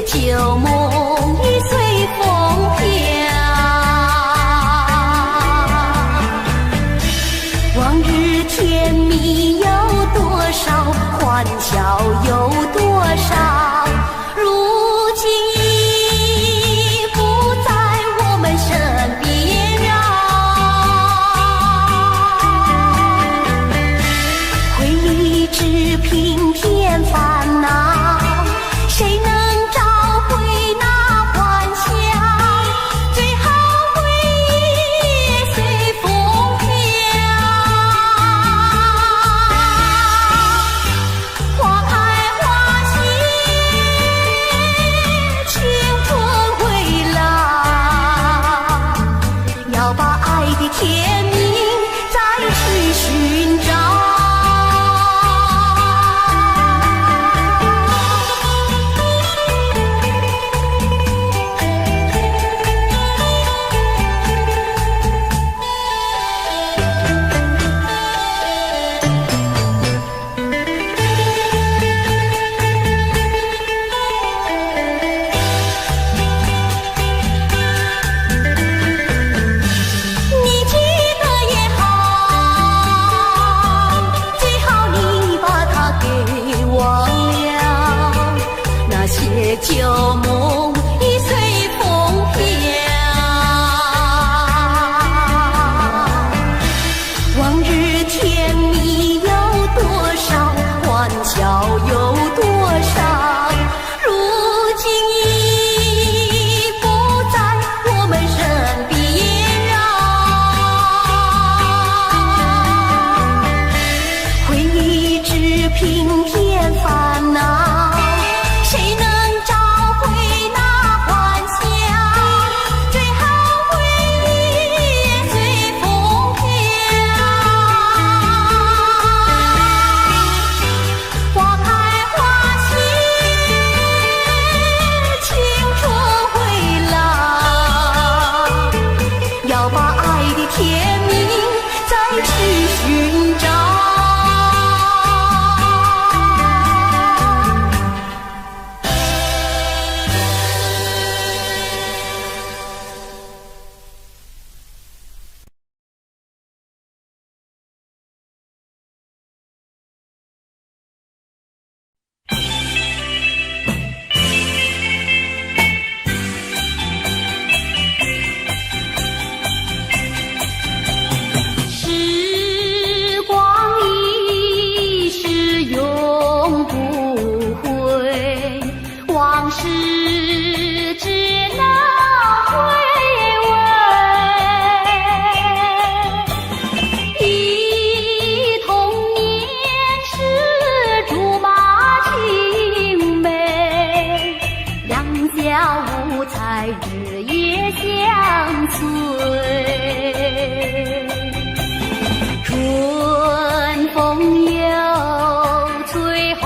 旧梦已随风飘，往日甜蜜有多少，欢笑有多少，如今已不在我们身边绕。回忆只凭添烦恼，谁能天明再去寻找。旧梦已随风飘，往日甜蜜有多少，欢笑有多少，如今已不在我们身边绕。回忆只凭添烦恼，谁能天明再去寻找。往事只能回味，忆童年时竹马青梅，两小无猜日夜相随，春风又吹红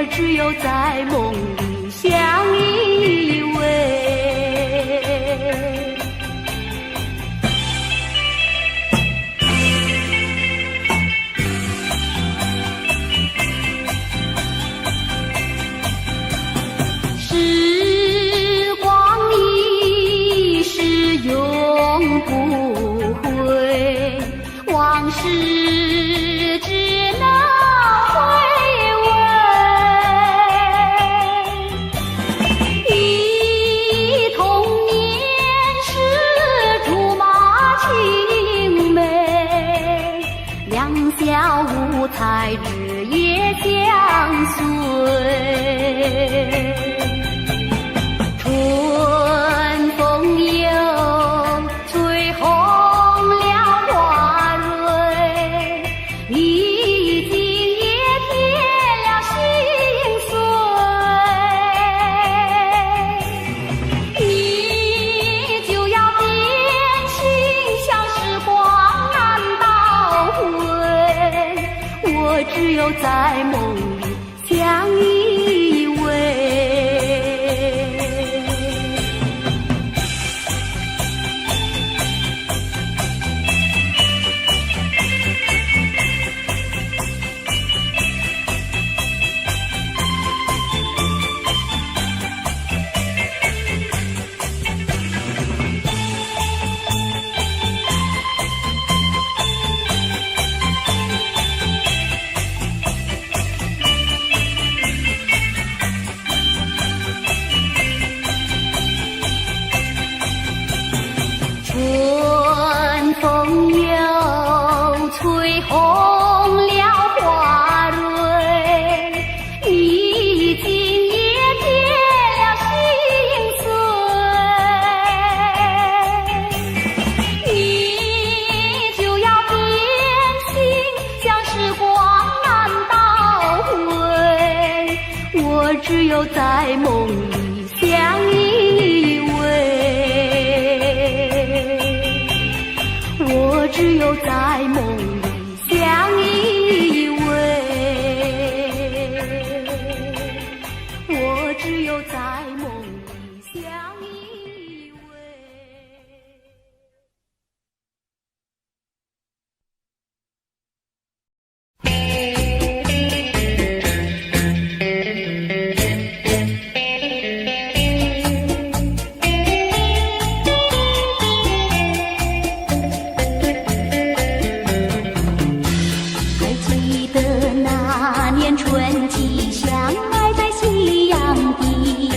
只有在梦里相依偎。时光一逝永不回，往事只能两小无猜，日夜相随。春风又吹红了花蕊，已经也添了心碎。你就要变心，像时光难倒回，我只有在梦里相依偎。春风又吹红了花蕊，已经也添了心碎。你就要变心，像时光难倒回，我只有在梦里相依偎。我只有在梦里相依偎，我只有在梦里相依偎。春季相爱在夕阳底，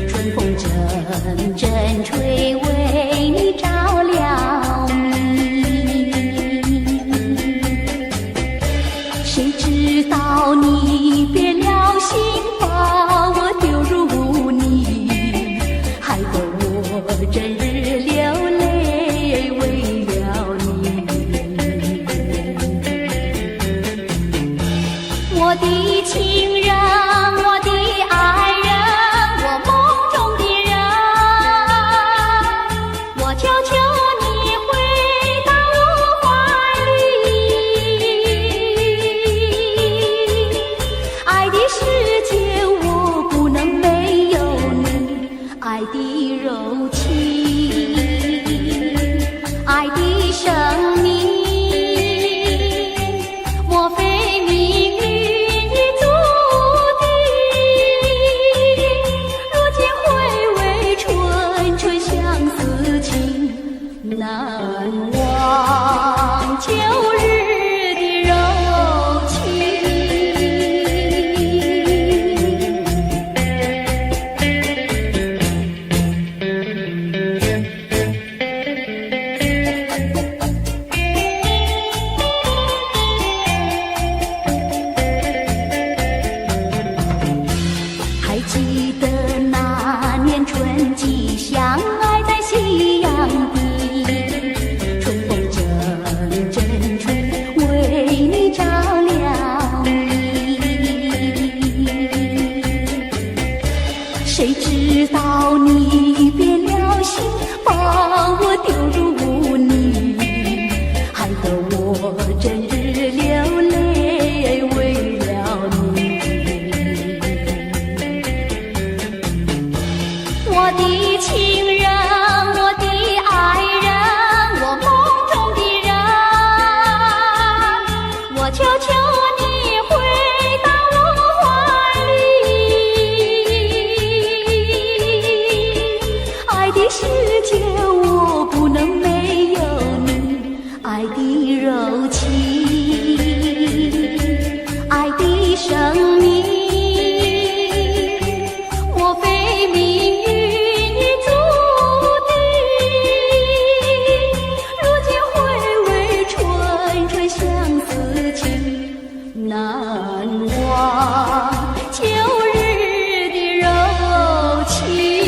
春风阵阵吹，为你照了明。谁知道你变了心，把我丢入污泥，害得我整日流泪为了你。我的情人，我的爱人，我梦中的人，我求求你回到我怀里。爱的世界我不能没有你，爱的柔情，爱的生命，莫非难忘旧日的柔情。还记得那年春季相爱在夕阳底，谁知道你变了心，把我丢入污泥，害得我整日流泪为了你。我的情人，我的爱人，我梦中的人，我求求你回到我怀里。爱的世界我不能没有你，爱的柔情，爱的生命，莫非命运已注定，如今回味春春相思难忘旧日的柔情。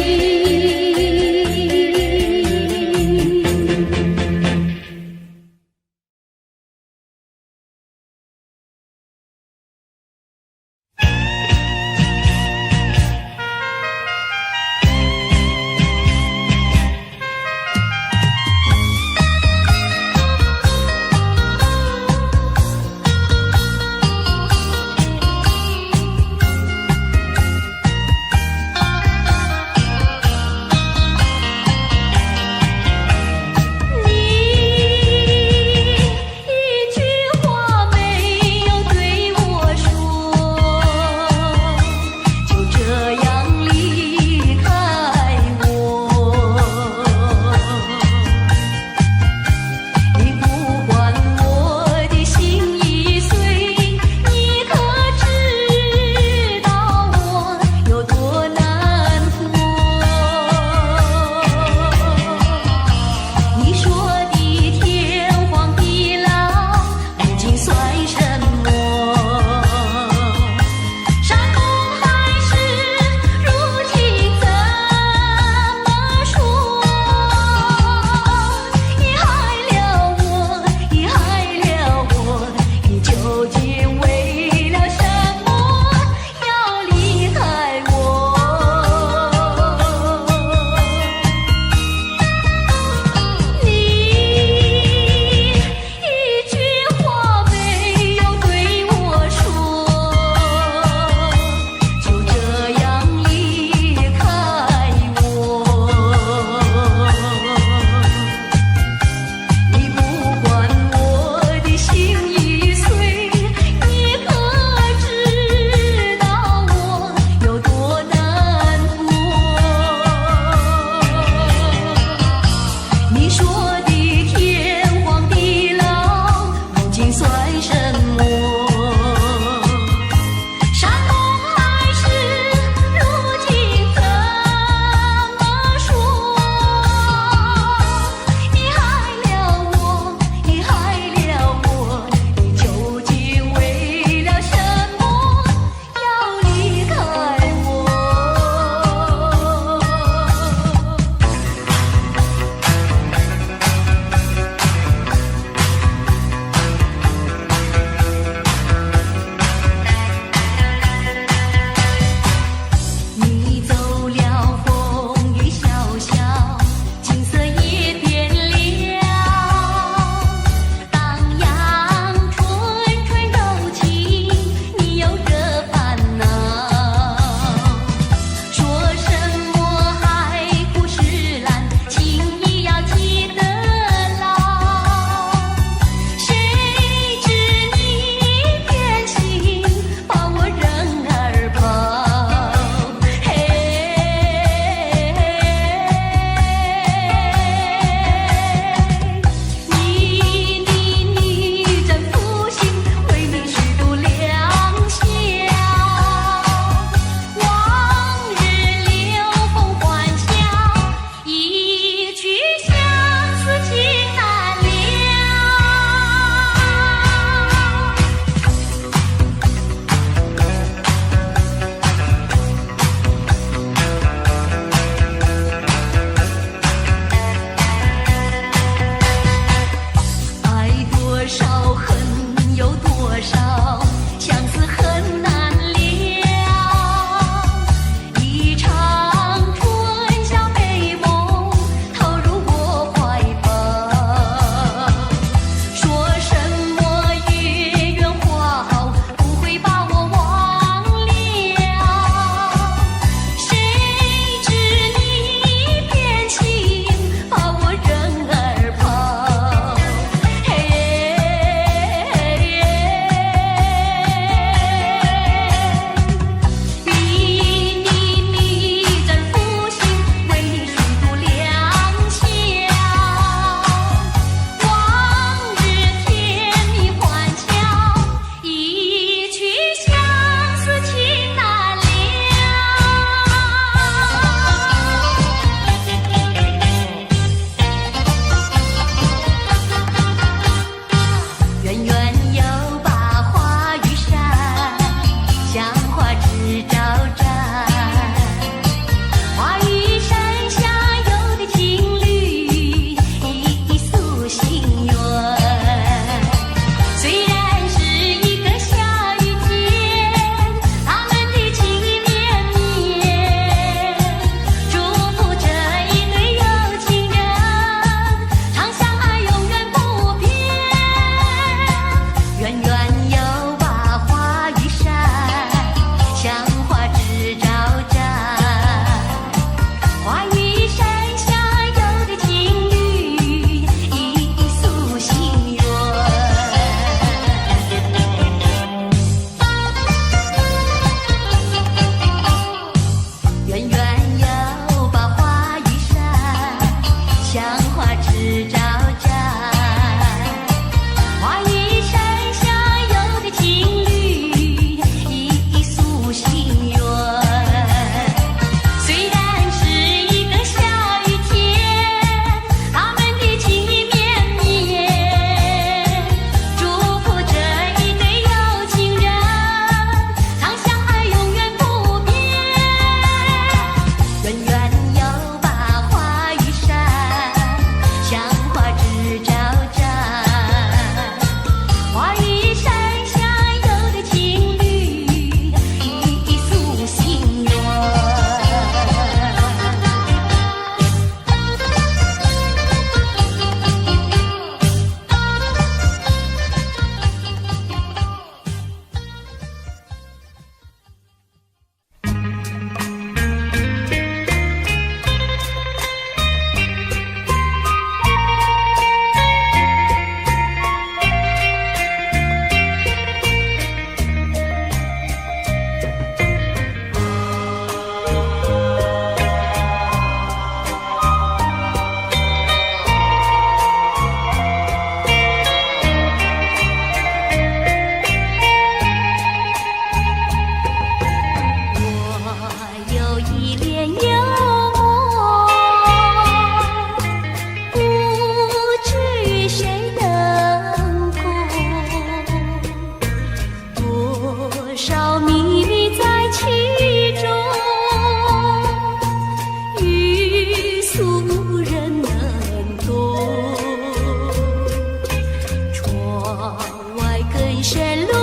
更深路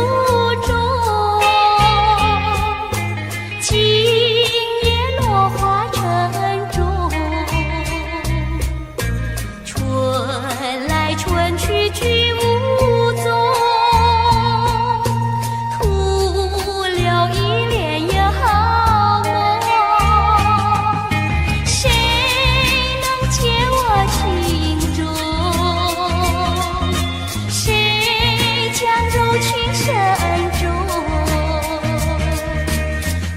中，今夜落花城中，春来春去去无踪，徒留一帘幽梦。谁能解我情中？谁将柔情深重？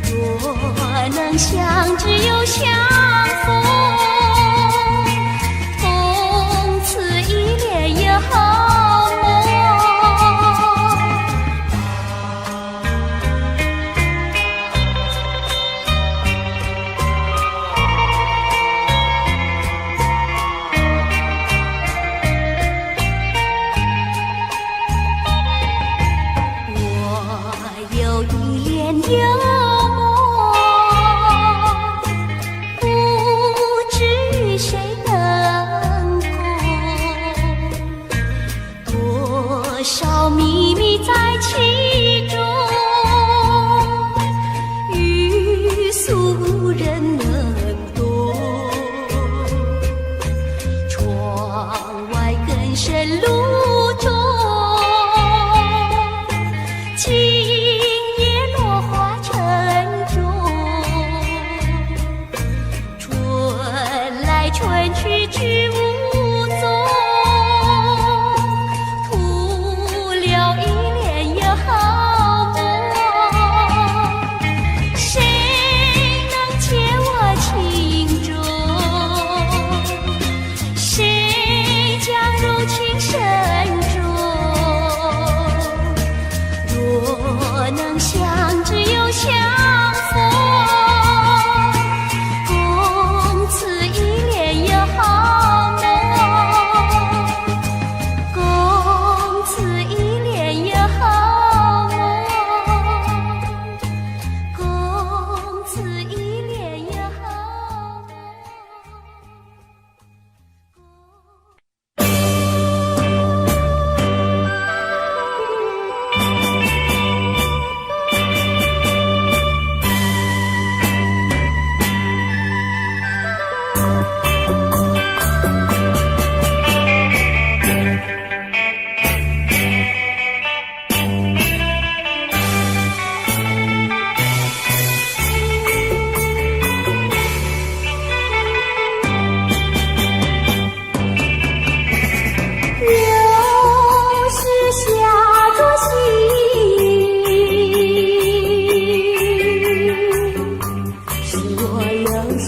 若能相知又相逢，从此一帘幽梦。我有一帘幽梦，不知与谁等共，多少秘密在其中，欲俗人能懂。窗外更深路中，今夜落花城中，春来春去去无踪，徒留一帘幽梦。谁能解我情中？谁将柔情深重？若能相知又相逢，共此一帘幽梦，共此一帘幽梦，共此一帘幽梦。又是下作戏，使我又想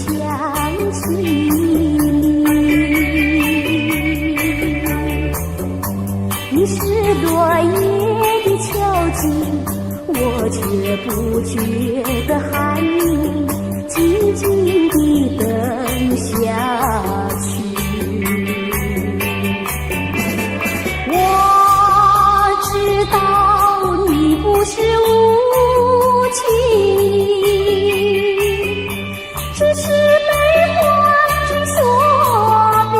起你是落叶的秋景，我却不觉得寒意，静静地等下去。我知道你不是无情，只是被环境所逼，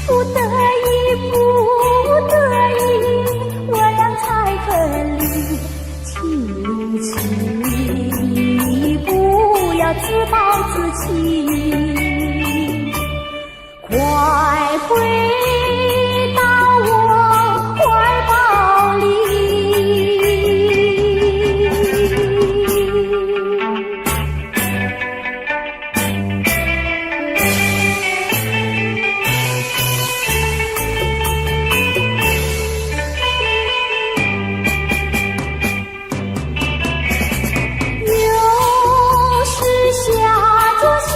不得已，不得已，我俩才分离。请你不要自暴自弃，快回到我怀抱里。又是下作戏，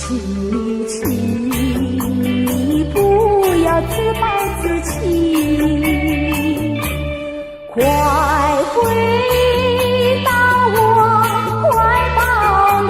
请你不要自暴自弃，快回到我怀抱里。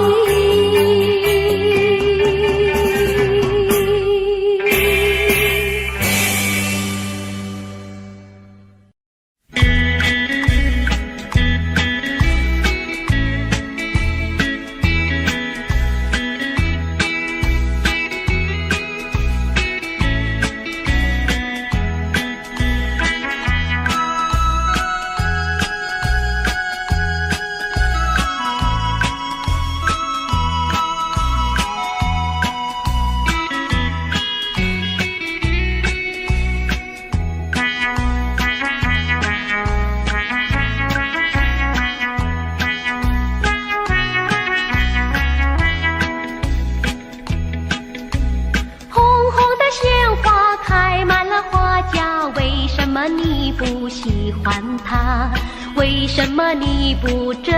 你不喜欢它？为什么你不折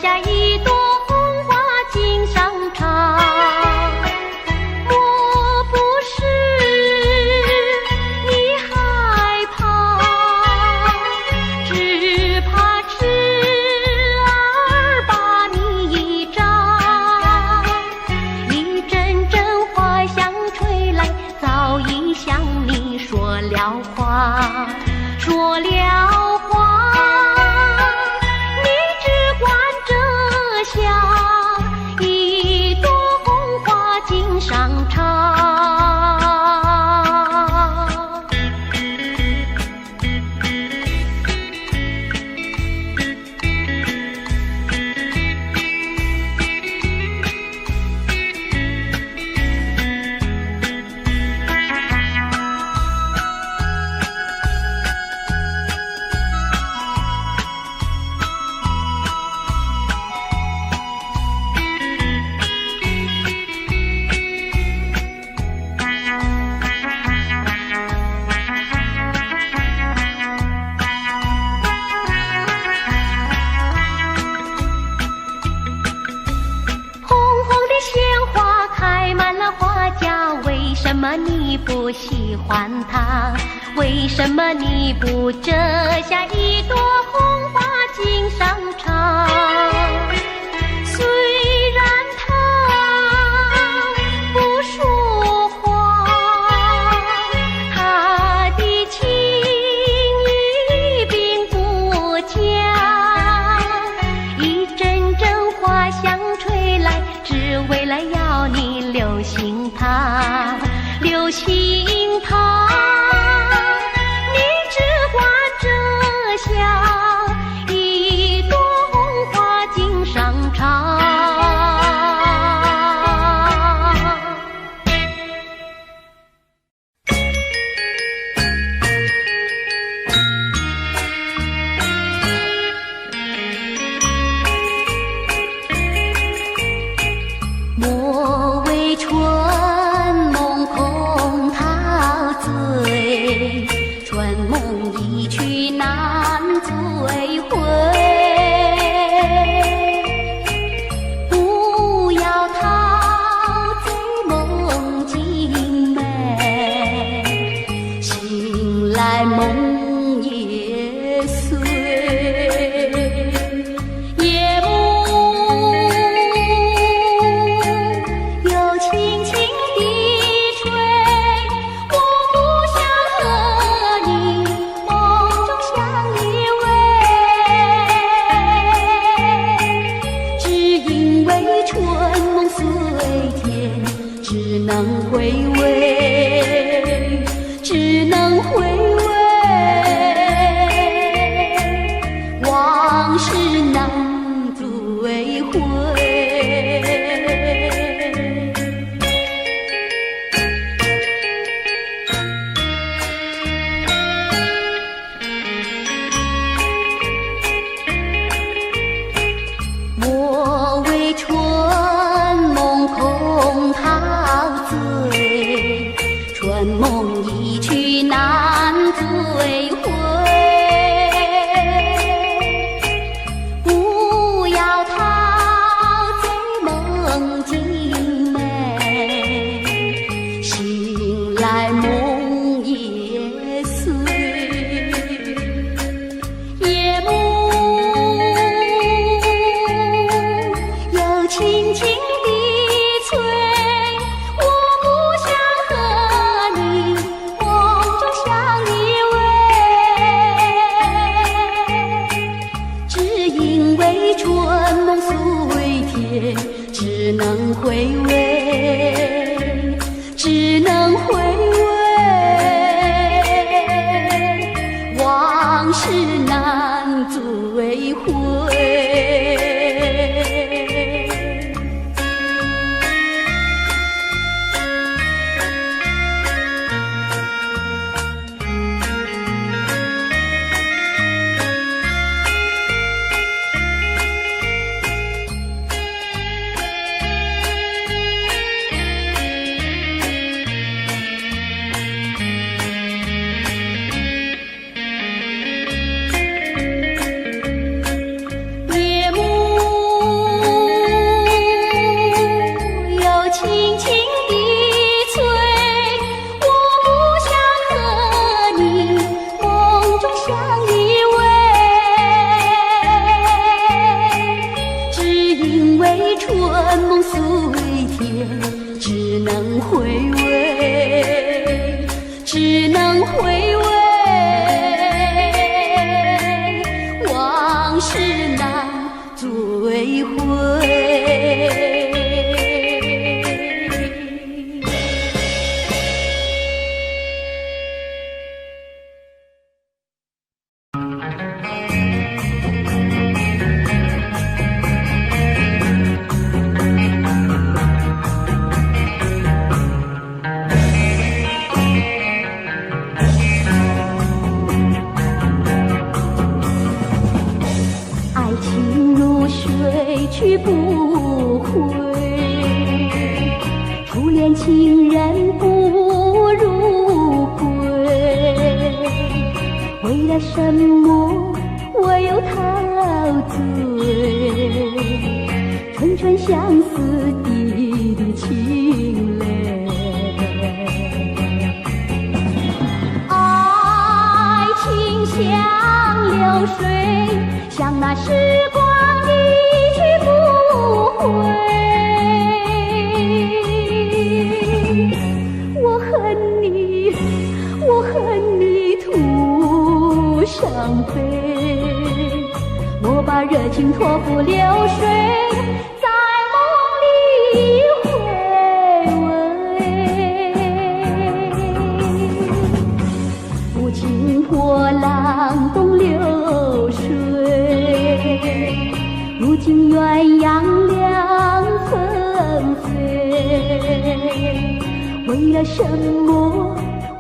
下一朵红花锦上插？莫不是你害怕，只怕痴儿把你扎。一阵阵花香吹来，早已向你说了话。说了话，你只管折下一朵红花锦上插。为什么你不喜欢它？为什么你不折下一朵红花锦上插？虽然它不说话，它的情意并不假。一阵阵花香吹来，只为了要你留心它。留心它，你只管折下一朵红花锦上插。莫为春春梦一去难追回，不要陶醉梦境美，醒来梦也碎。夜幕又轻轻地吹，我不想和你梦中相依偎，只因为春梦碎天，只能回味，只能回味，往事难追回。莫为春梦空陶醉，春梦一去难追回。不要陶醉梦境美，恋情人不如归，为了什么我又陶醉？春春相思滴滴情泪，爱情像流水，像那时光一去不回。我恨你，我恨你徒伤悲，莫把热情托付流水，在梦里回味。无情波浪东流水，如今鸳鸯两纷飞。为了什么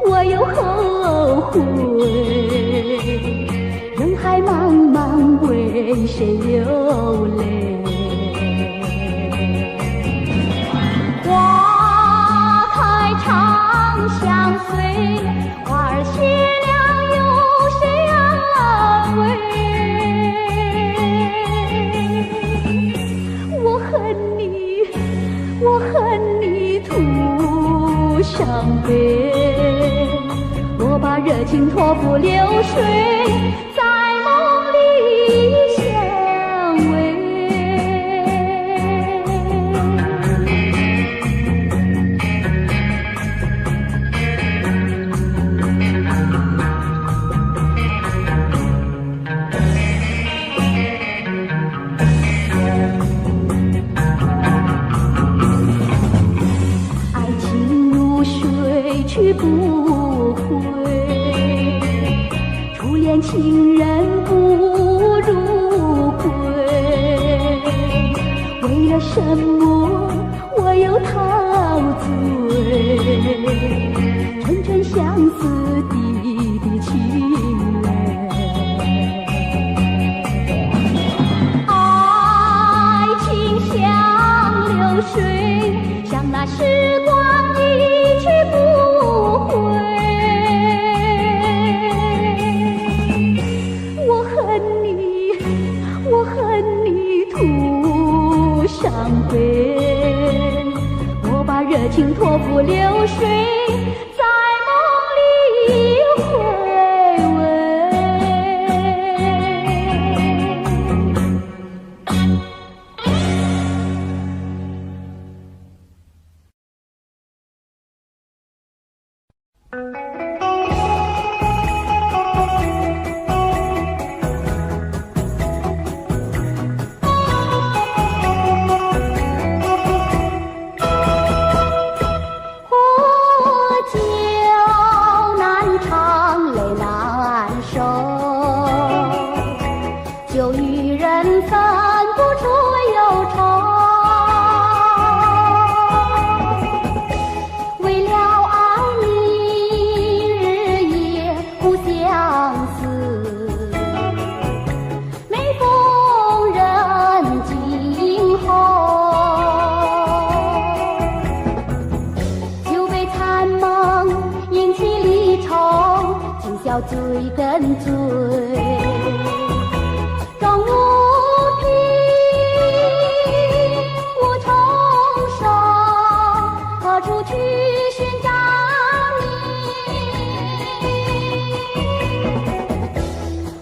我又后悔？人海茫茫，为谁流泪？花开长相随，花儿谢了有谁安慰？我恨你，我恨你徒伤悲，我把热情托付流水，在梦里相偎。爱情如水去不回，初恋情人不如归。为了什么我又陶醉？春春相思滴滴情泪，爱情像流水，像那时光一去不回。我恨你，我恨你徒伤悲，我把热情托付流水，在梦里回味。酒与人分不出忧愁，为了爱你日夜不相思，每逢人静候，酒杯残梦引起离愁，今宵醉更醉。终无凭无重生，何处去寻找你？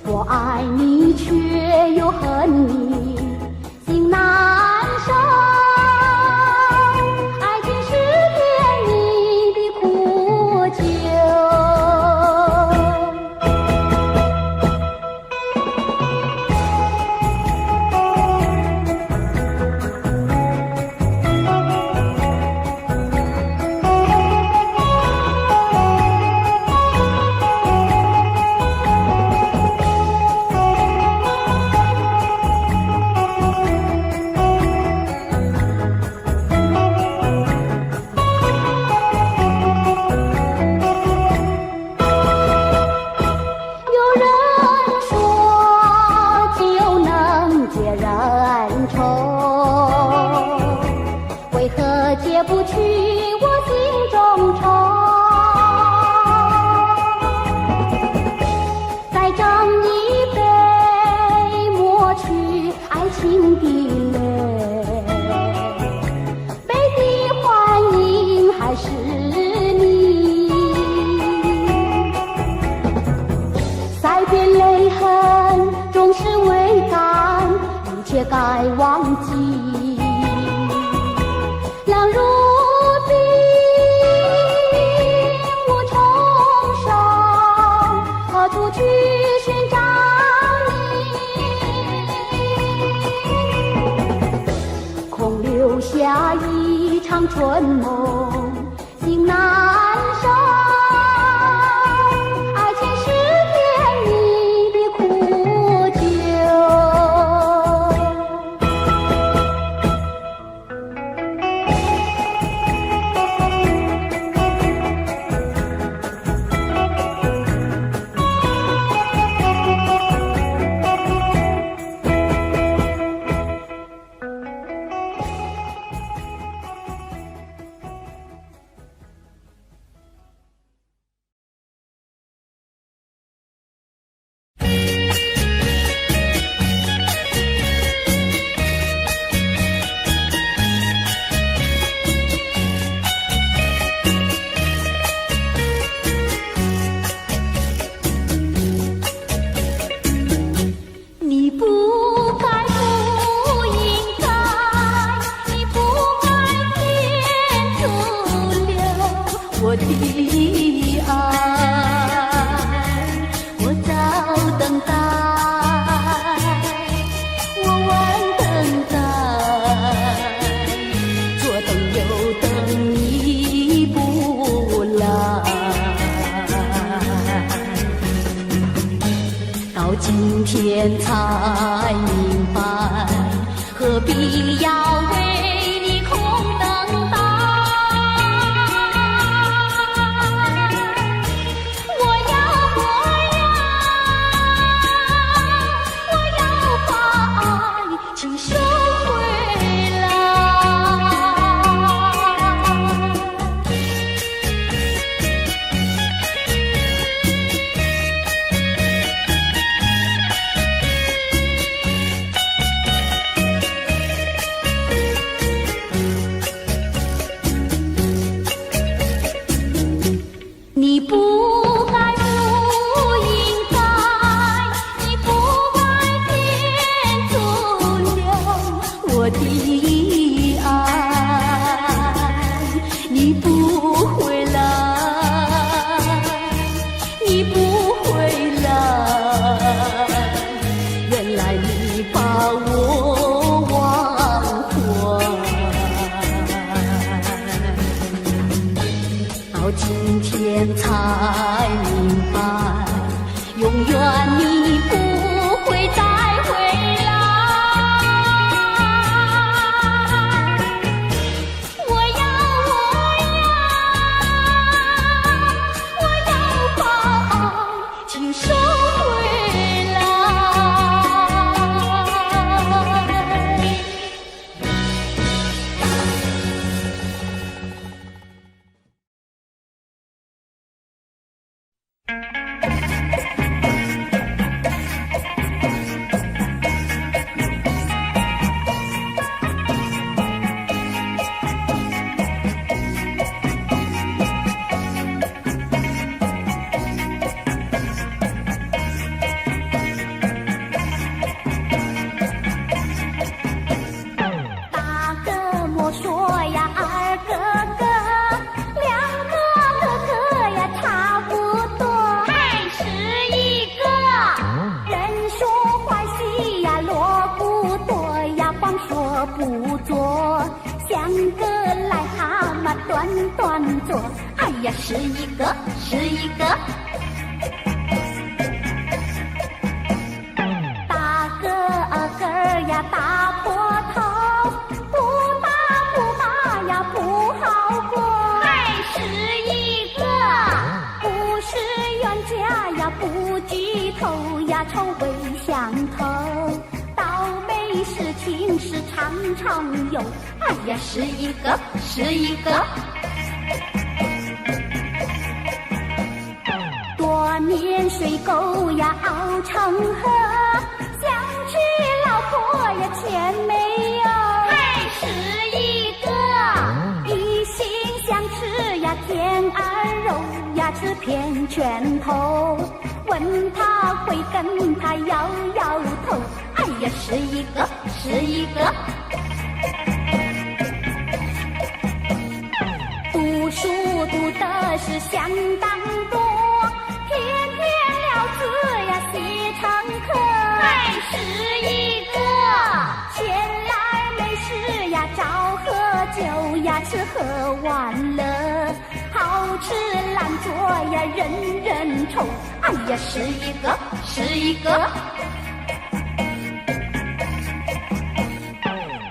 我爱你却又恨你，心难受。爱情是甜蜜的苦酒。为何解不去我心中愁。再斟一杯，抹去爱情的泪，杯底幻影还是你。塞遍泪痕终是未干，一切该忘记。冷如冰，无重生，何处去寻找你？空留下一场春梦，心难收。爱情是甜蜜的苦酒。你不该，不应该，你不该天徒留我的爱，我早等待，我晚等待，左等右等你不来。到今天才明白，何必要为你空等待。我要把爱情收回来。你不该，不应该，你不该天徒留我的爱，你不回来，你不回来，原来你把我忘怀。到今天才明白，永远你不会再回来。我要把爱情收回来。短短做，哎呀，是一个是一个。大个儿呀，大坡头，不大不大呀，不好过。还是一个，不是冤家呀，不聚头呀，臭味相投。倒霉事情是常常有，哎呀，是一个是一个。年水沟呀熬成河，想娶老婆呀钱没有，还是一个一心想吃呀天鹅肉呀，吃片拳头。问他会跟他摇摇头，哎呀，是一个是一个。读书读的是相当多，天天了字呀写成课，还是一个闲来没事呀找喝酒呀，吃喝玩乐，好吃懒做呀人人愁，哎呀，是一个是一个。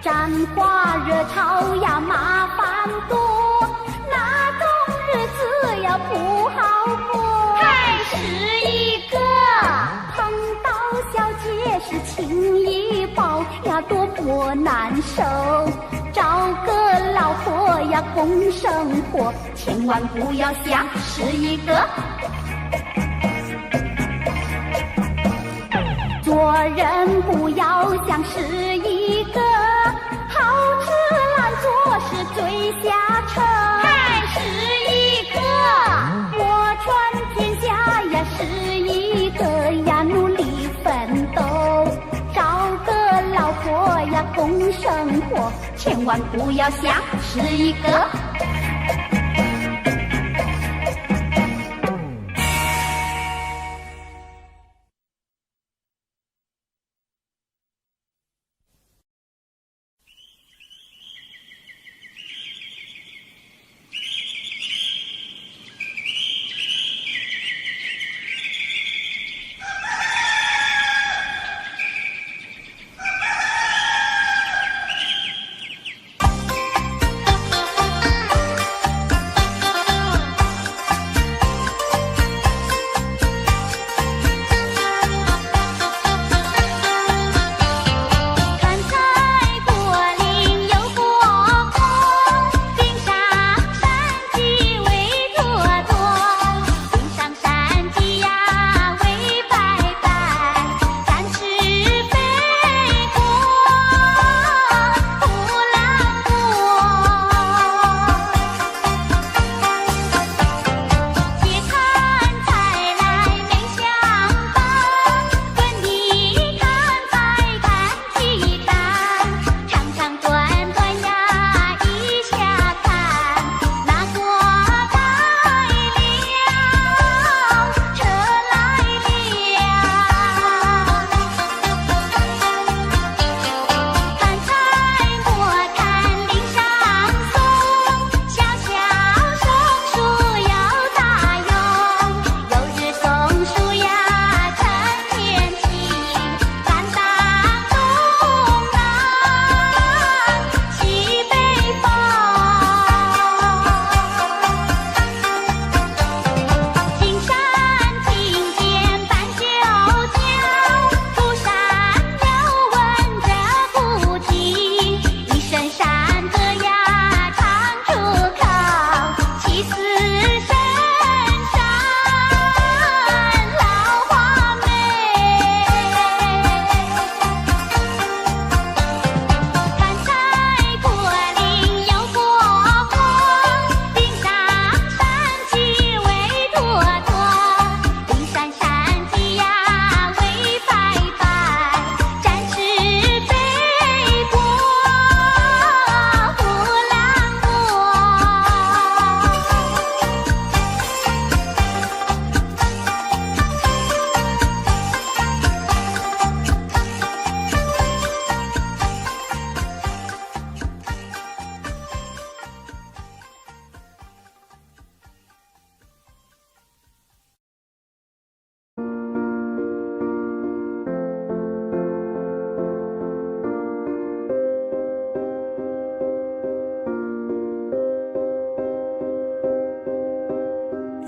沾花惹草呀麻烦多，那种日子呀不好过，还是一个碰到小姐是情谊抱呀多么难受，找个老婆呀共生活，千万不要想是一个。做人不要想是一个，好吃懒做是最下策，还是一个我传天下呀，是一个呀努力奋斗，找个老婆呀共生活，千万不要想是一个。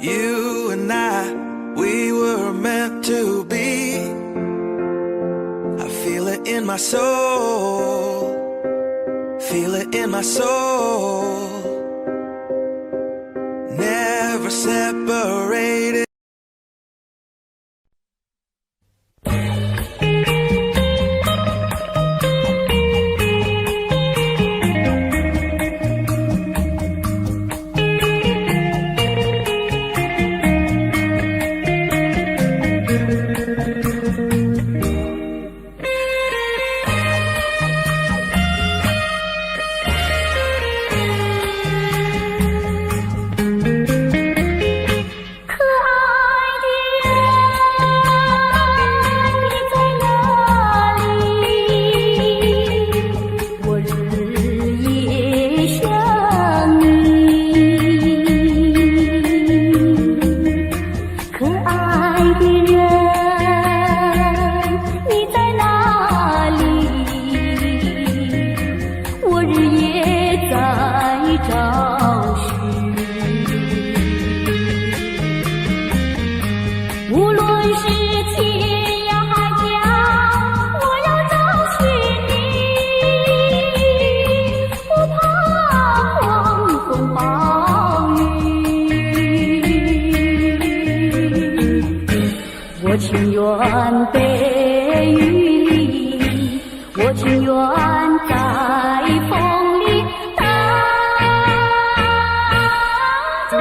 You and I, we were meant to be. I feel it in my soul, feel it in my soul. Never separated. 情愿被雨淋，我情愿在风里等着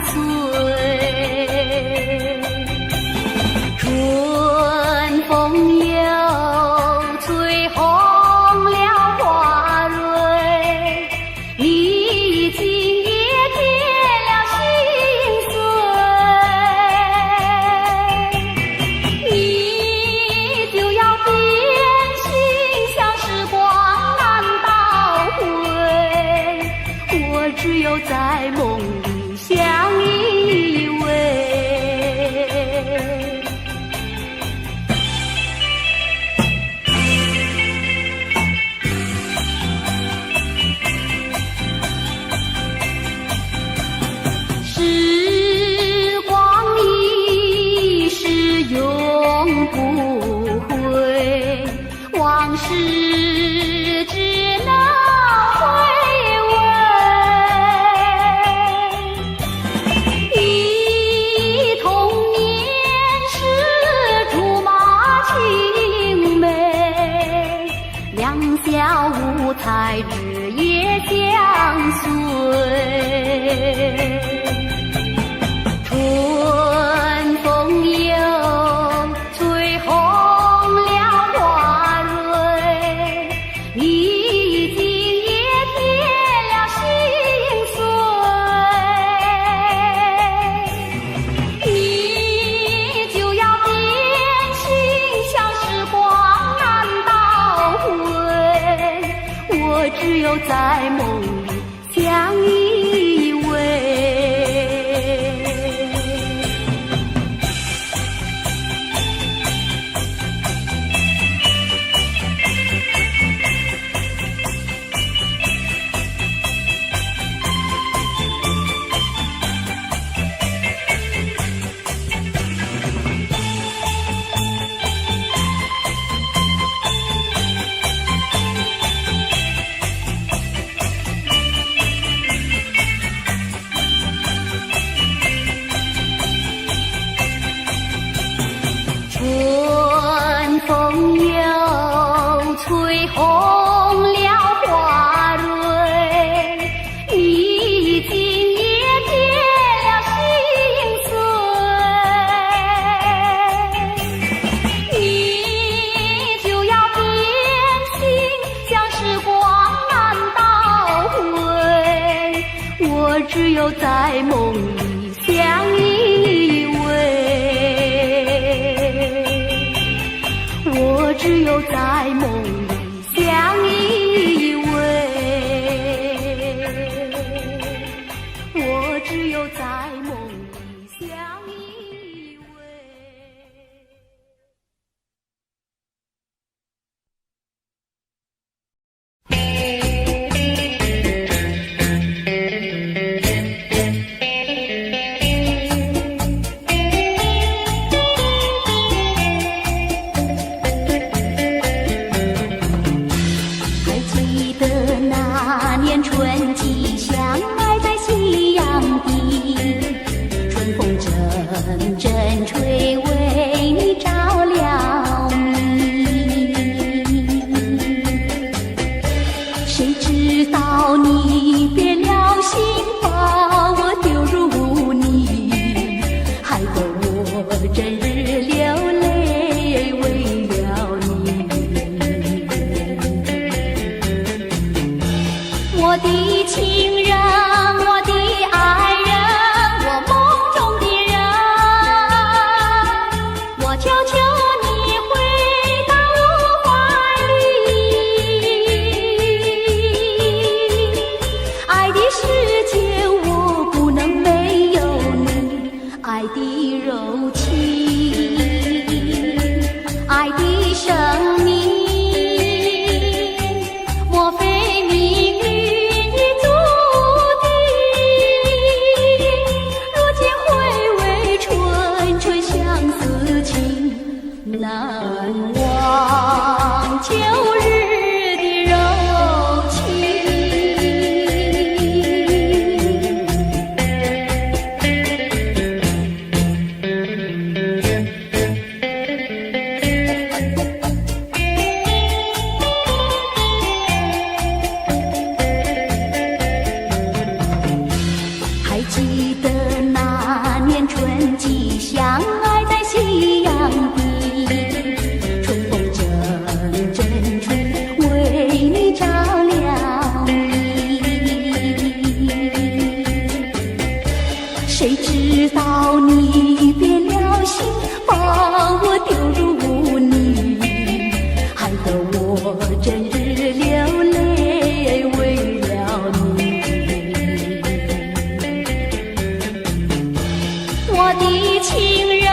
随。春风又吹红了花蕊，你已经也添了心碎。你就要变心，像时光难倒回。我只有在梦里相依偎。时光一逝永不回，往事只能回味。忆童年时竹马青梅，两小无猜日夜相随。春风又吹红了花蕊，你已经也添了心碎。你就要变心，像时光难倒回。我只有在梦里相依偎。春风又吹红了花蕊，你已经也添了心碎。你就要变心，像时光难倒回。我只有在梦里相依偎。我只有在梦里相依偎。我只有在梦里相依偎。得那年春季相爱在夕阳底，春风阵阵吹，为你照亮你。谁知道你变了心，把我丢入污泥，害得我整日流泪为了你。我的情人，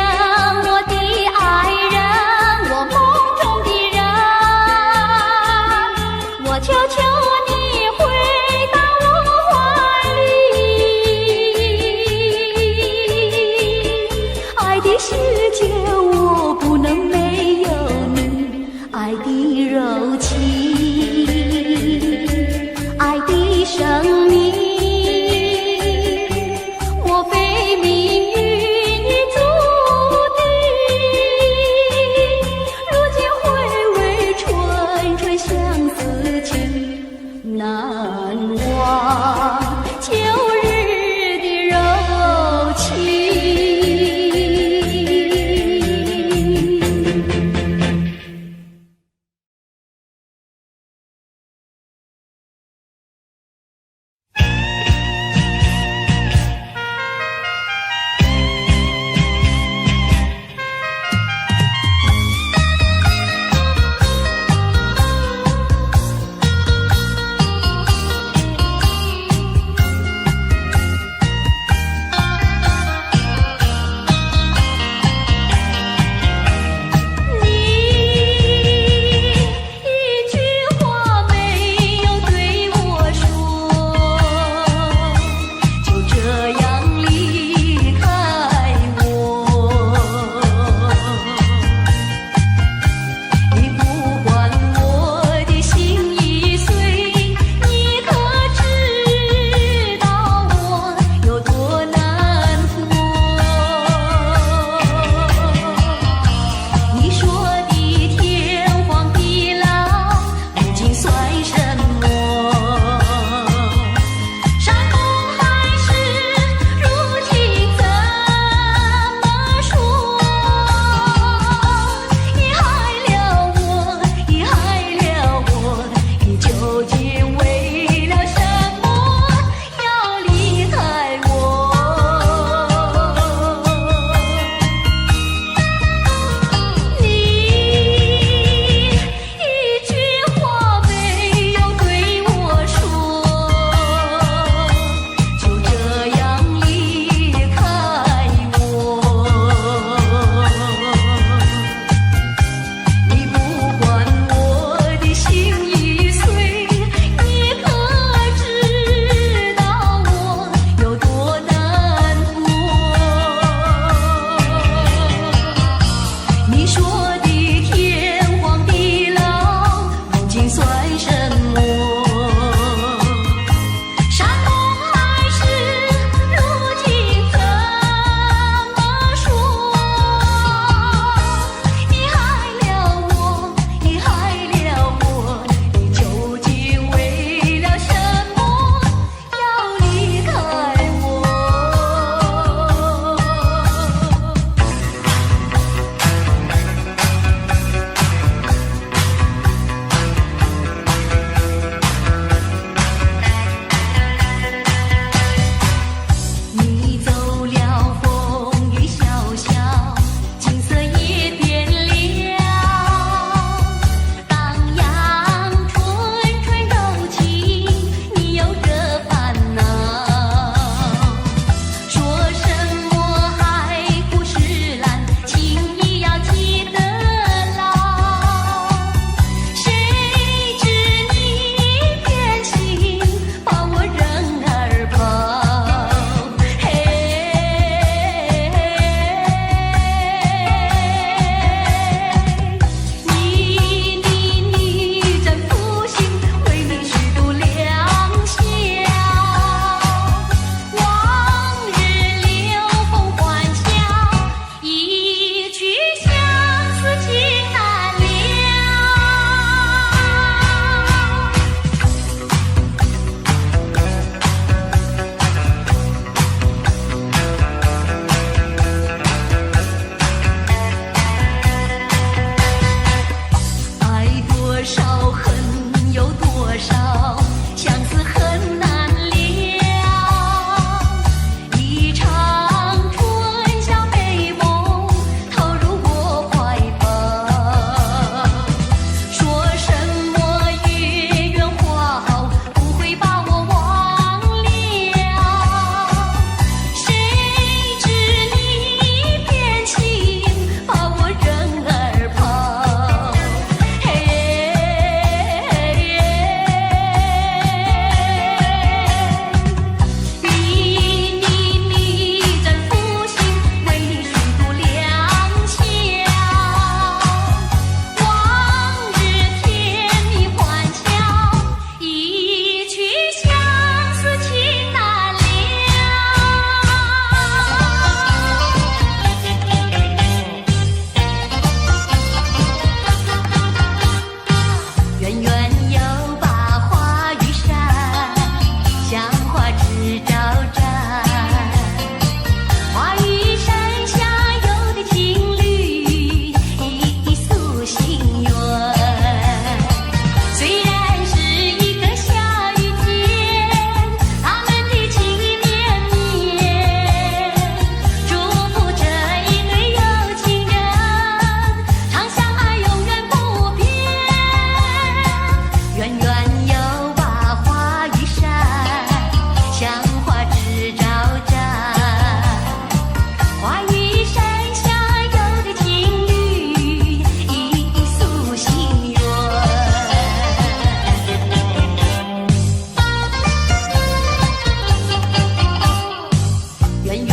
我的爱人，我梦中的人，我求求你回到我怀里。爱的世界我不能没有你，爱的柔情，爱的生命，我非命运的阻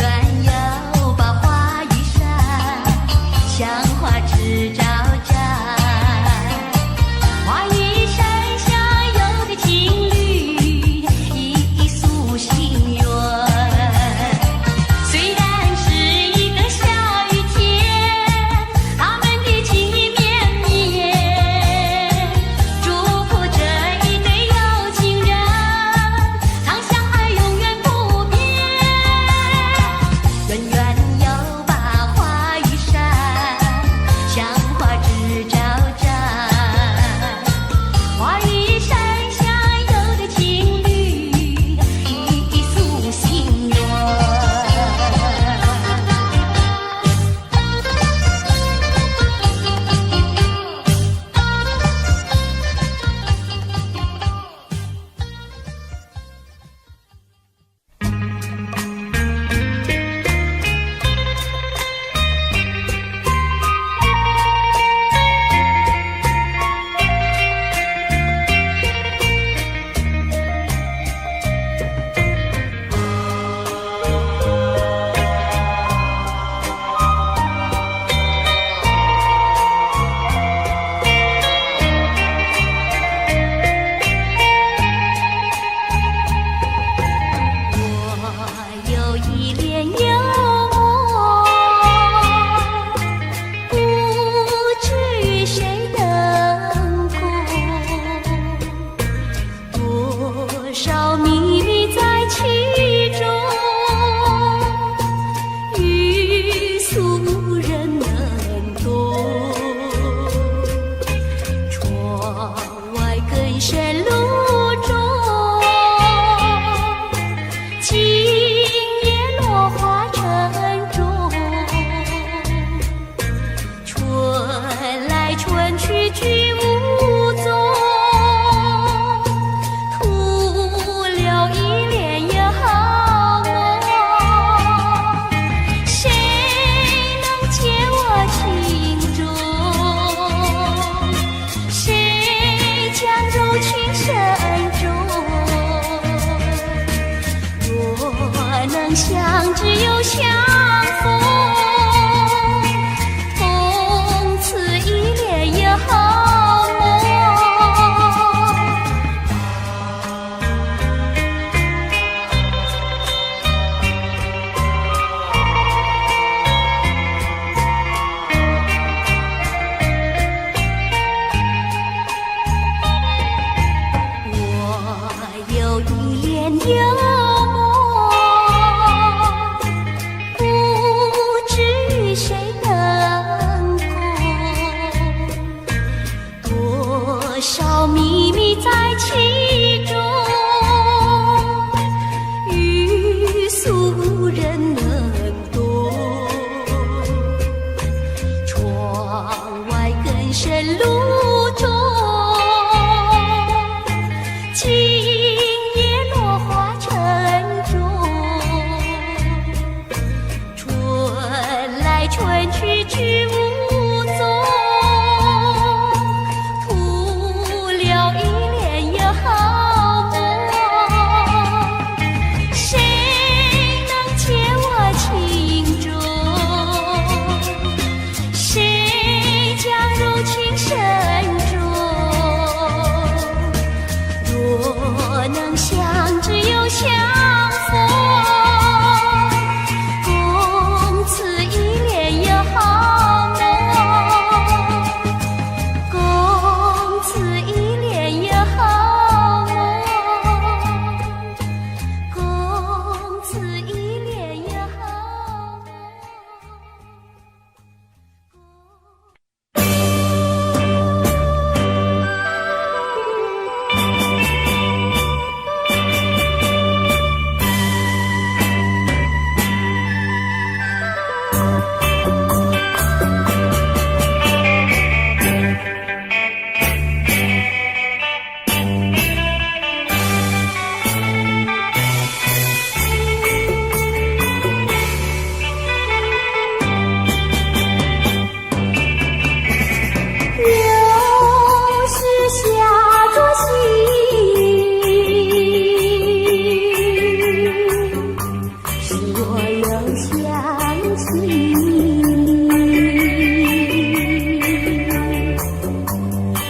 要把花衣扇，像花枝招展。花衣扇下有对情侣，一诉心愿。虽然是一个下雨天，他们的情意绵绵，祝福这一对有情人，长相爱永远不变。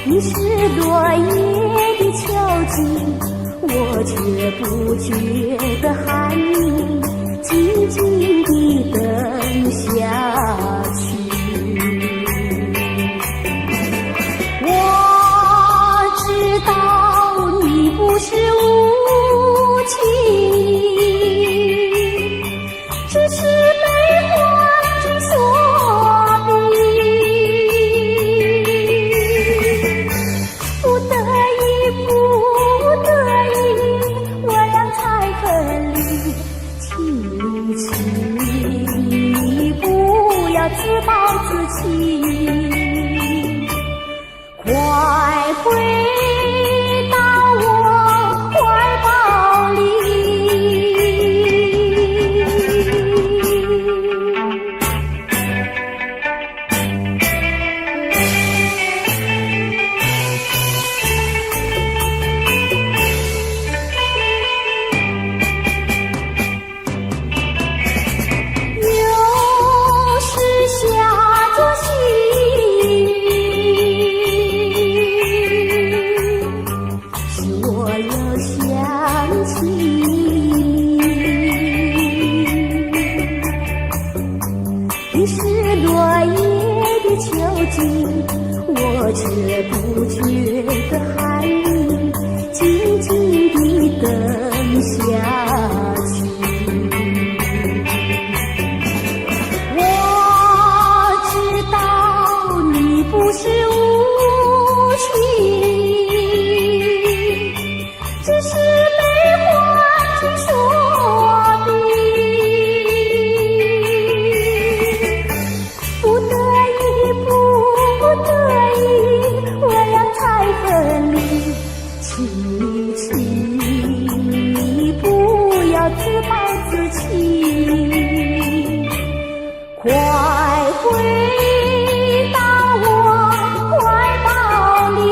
你是落叶的秋景，我却不觉得寒意，静静地等下去。我知道你不是无情，只是被环境所逼，不得已，不得已，我俩才分离。请你不要自暴自弃，快回到我怀抱里。又是下着细雨，使我又想起你是落叶的秋景，我却不觉得寒意，静静地等下去。我知道你不是无情，只是被环境所逼，不得已，不得已，我俩才分离。请你不要自暴自弃，快回到我怀抱里。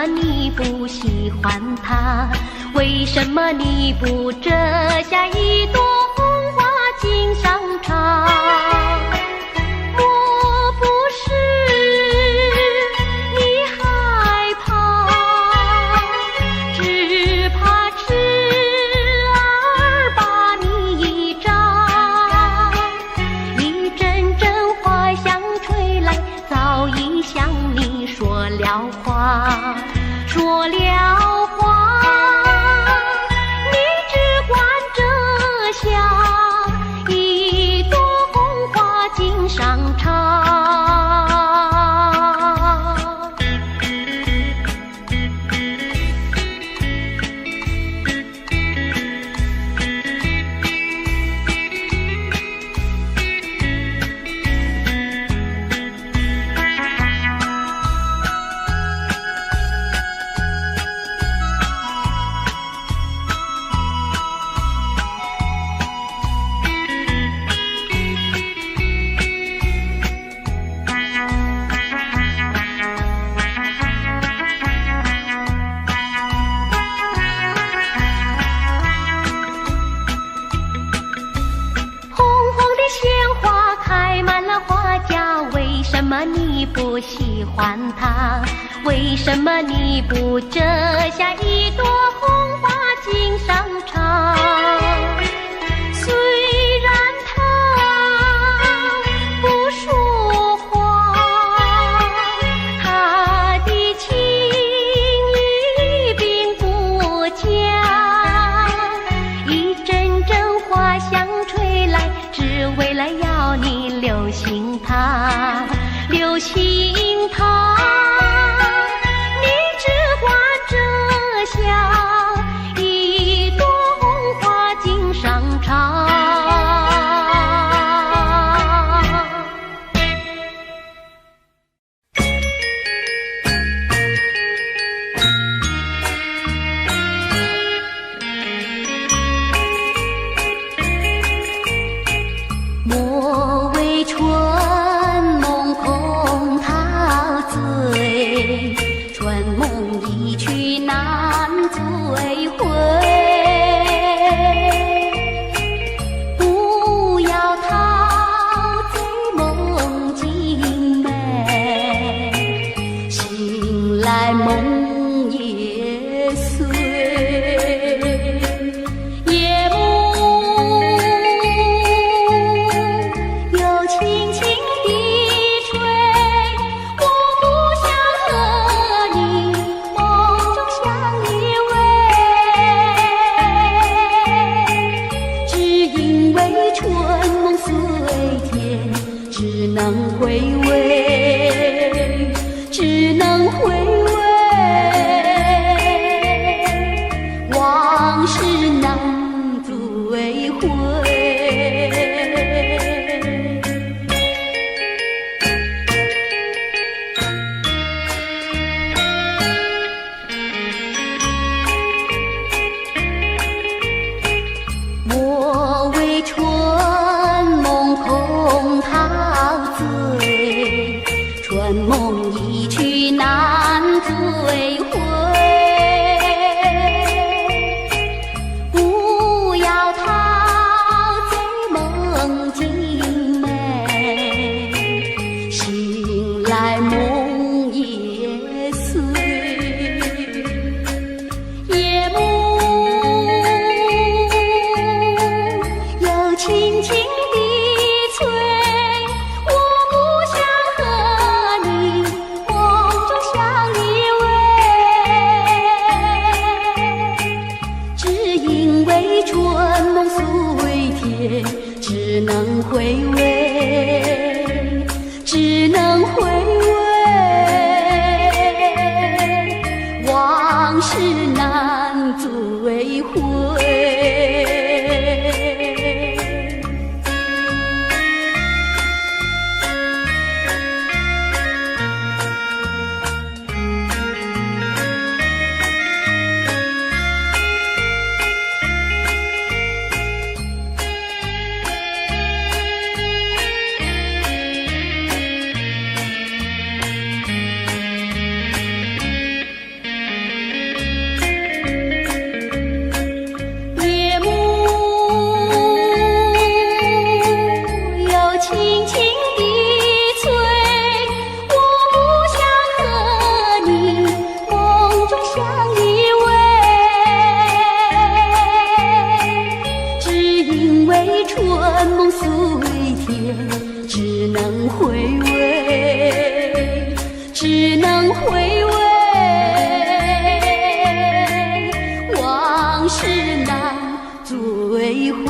你不喜欢它？为什么你不折下一朵红花锦上插？莫不是你害怕，只怕痴儿把你扎。一阵阵花香吹来，早已向你说了话。说了话，你只管折下一朵红花锦上插。为什么你不喜欢它？为什么你不折下一朵红花锦上插？虽然它不说话，它的情意并不只能回味，只能回味，往事难追回。只能回味，往事难追回。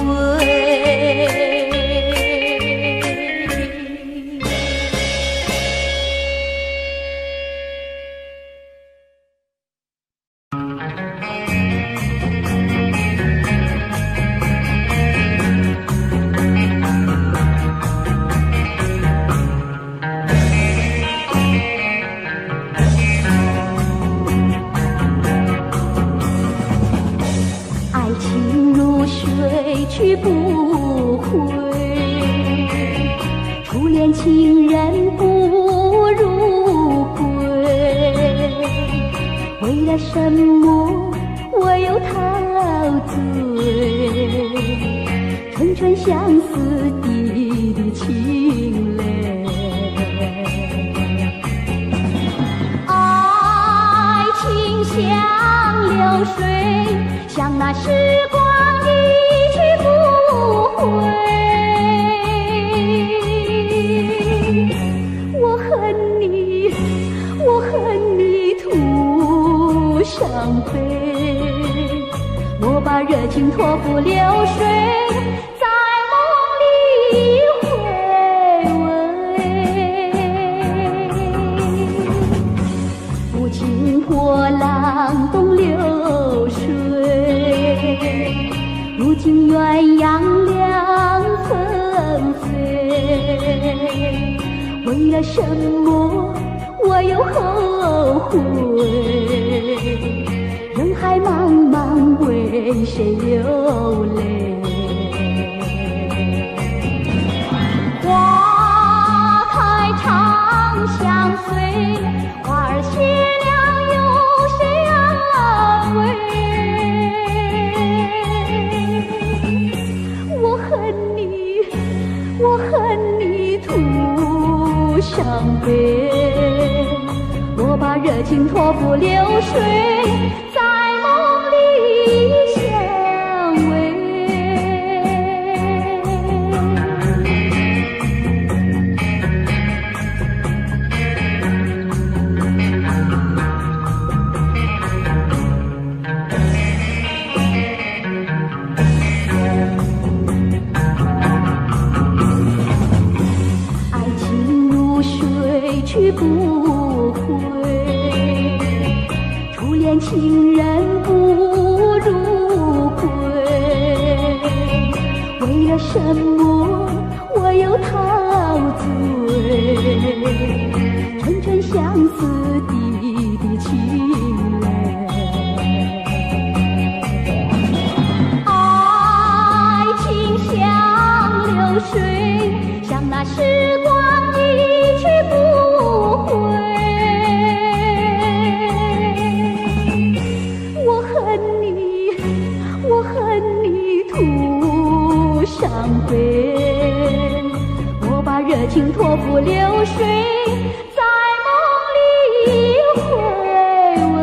去不回，初恋情人不如归。为了什么我又陶醉？纯纯相思滴滴情泪，爱情像流水，像那时光一去不回。我恨你，我恨你徒伤悲。我把热情托付流水，在梦里回味。无情波浪东流水，如今鸳鸯两纷飞。为了什么我又后悔？人海茫茫，为谁流泪？花开长相随，花儿谢了有谁安慰？我恨你，我恨你徒伤悲。我把热情托付流水，在梦里相偎。爱情如水去不回，初恋情人不如归。为了什么我又陶醉？纯纯相思滴滴情泪。爱情像流水，像那时光一去不回。我恨你，我恨你徒伤悲。我把热情托付流水，在梦里回味。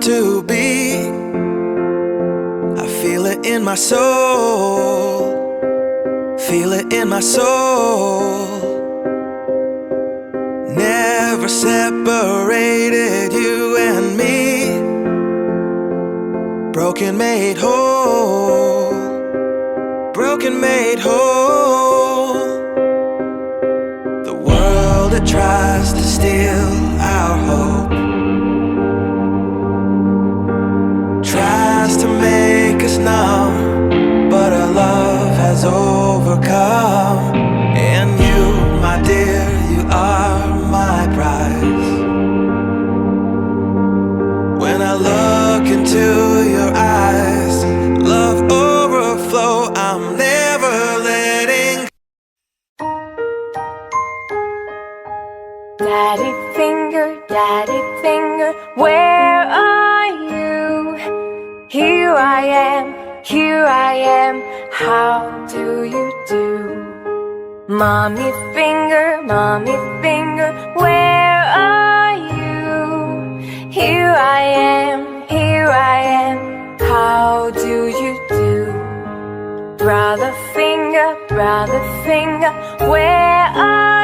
to be. I feel it in my soul, feel it in my soul. Never separated, you and me. Broken made whole, broken made whole. The world that tries to steal our hope tries to make us numb, but our love has overcome. And you, my dear, you are my prize. When I look into your eyes, love overflow, I'm never letting. Daddy finger, where are you? Here I am, how do you do? Mommy finger, where are you? Here I am, how do you do? Brother finger, where are you?